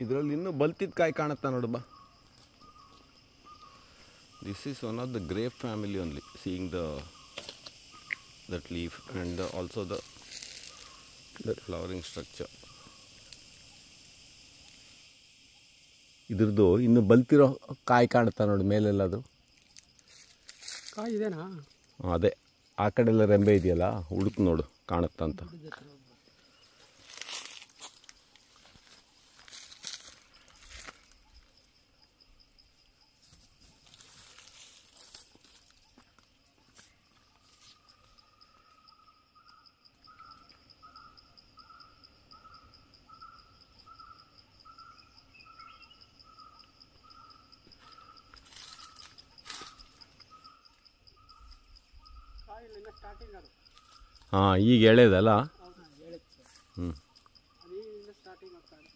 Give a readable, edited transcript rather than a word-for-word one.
ಇದರಲ್ಲಿ ಇನ್ನೂ ಬಲ್ತಿದ್ದ ಕಾಯಿ ಕಾಣುತ್ತಾ ನೋಡು ಬಾ. This is one of the grape family only, seeing that leaf and also the flowering structure. ಇದ್ರದ್ದು ಇನ್ನು ಬಲ್ತಿರೋ ಕಾಯಿ ಕಾಣುತ್ತಾ ನೋಡಿ ಮೇಲೆಲ್ಲದು ಕಾಯಿ ಇದೆನಾ? ಅದೇ ಆ ಕಡೆ ಎಲ್ಲ ರೆಂಬೆ ಇದೆಯಲ್ಲ, ಹುಡುಕ್ ನೋಡು ಕಾಣುತ್ತಂತ. ಹಾಂ, ಈಗ ಎಳೆದಲ್ಲ. ಹ್ಞೂ, ಸ್ಟಾರ್ಟಿಂಗ್ ಆಗ್ತಾ ಇದೆ.